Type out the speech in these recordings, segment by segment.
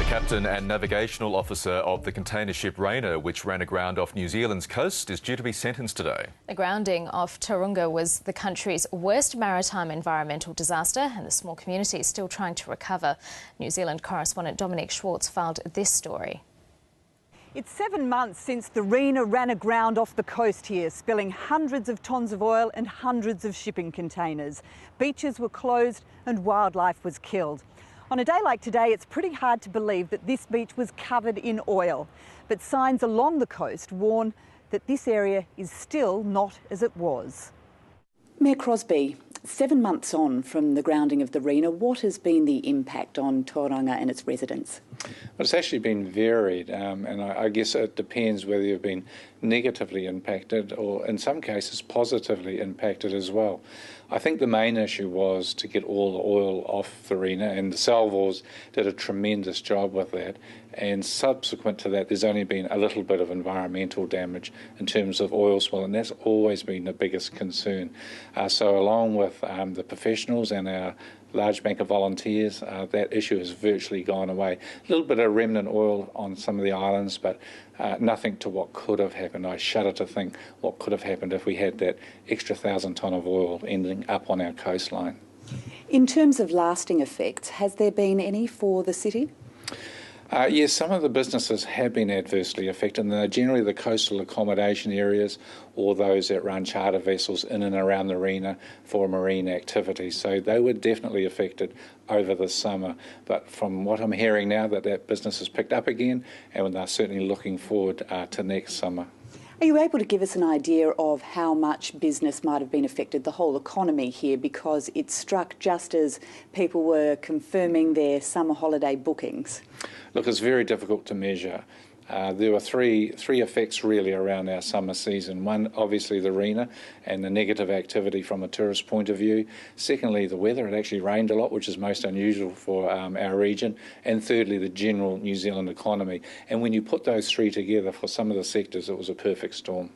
Captain and Navigational Officer of the container ship Rena, which ran aground off New Zealand's coast, is due to be sentenced today. The grounding off Tauranga was the country's worst maritime environmental disaster, and the small community is still trying to recover. New Zealand correspondent Dominic Schwartz filed this story. It's 7 months since the Rena ran aground off the coast here, spilling hundreds of tonnes of oil and hundreds of shipping containers. Beaches were closed and wildlife was killed. On a day like today, it's pretty hard to believe that this beach was covered in oil. But signs along the coast warn that this area is still not as it was. Mayor Crosby, 7 months on from the grounding of the Rena, what has been the impact on Tauranga and its residents? Well, it's actually been varied, and I guess it depends whether you've been negatively impacted or in some cases positively impacted as well. I think the main issue was to get all the oil off the Rena, and the salvors did a tremendous job with that, and subsequent to that there's only been a little bit of environmental damage in terms of oil spill, and that's always been the biggest concern. So along with the professionals and our large bank of volunteers, that issue has virtually gone away. A little bit of remnant oil on some of the islands, but nothing to what could have happened. I shudder to think what could have happened if we had that extra 1,000 tonne of oil ending up on our coastline. In terms of lasting effects, has there been any for the city? Yes, some of the businesses have been adversely affected, and they're generally the coastal accommodation areas or those that run charter vessels in and around the Rena for marine activity. So they were definitely affected over the summer. But from what I'm hearing now, that business has picked up again, and they're certainly looking forward to next summer. Are you able to give us an idea of how much business might have been affected, the whole economy here, because it struck just as people were confirming their summer holiday bookings? Look, it's very difficult to measure. There were three effects really around our summer season. One, obviously the Rena and the negative activity from a tourist point of view. Secondly, the weather. It actually rained a lot, which is most unusual for our region. And thirdly, the general New Zealand economy. And when you put those three together, for some of the sectors, it was a perfect storm.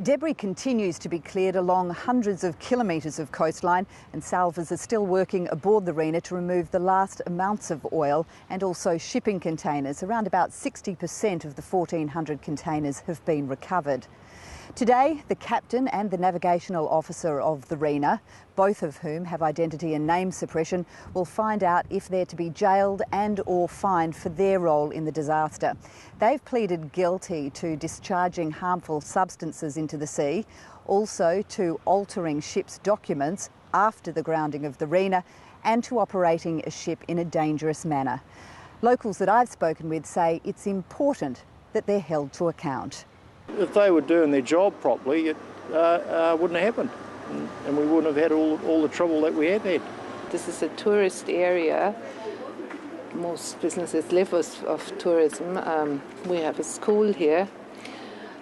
Debris continues to be cleared along hundreds of kilometres of coastline, and salvors are still working aboard the Rena to remove the last amounts of oil and also shipping containers. Around about 60% of the 1,400 containers have been recovered. Today, the captain and the navigational officer of the Rena, both of whom have identity and name suppression, will find out if they're to be jailed and or fined for their role in the disaster. They've pleaded guilty to discharging harmful substances into the sea, also to altering ships' documents after the grounding of the Rena, and to operating a ship in a dangerous manner. Locals that I've spoken with say it's important that they're held to account. If they were doing their job properly, it wouldn't have happened, and we wouldn't have had all the trouble that we have had. This is a tourist area. Most businesses live of tourism. We have a school here.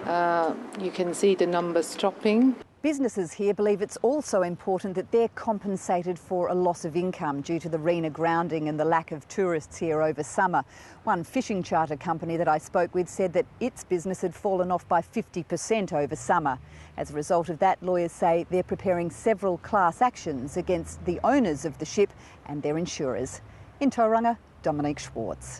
You can see the numbers dropping. Businesses here believe it's also important that they're compensated for a loss of income due to the Rena grounding and the lack of tourists here over summer. One fishing charter company that I spoke with said that its business had fallen off by 50% over summer. As a result of that, lawyers say they're preparing several class actions against the owners of the ship and their insurers. In Tauranga, Dominic Schwartz.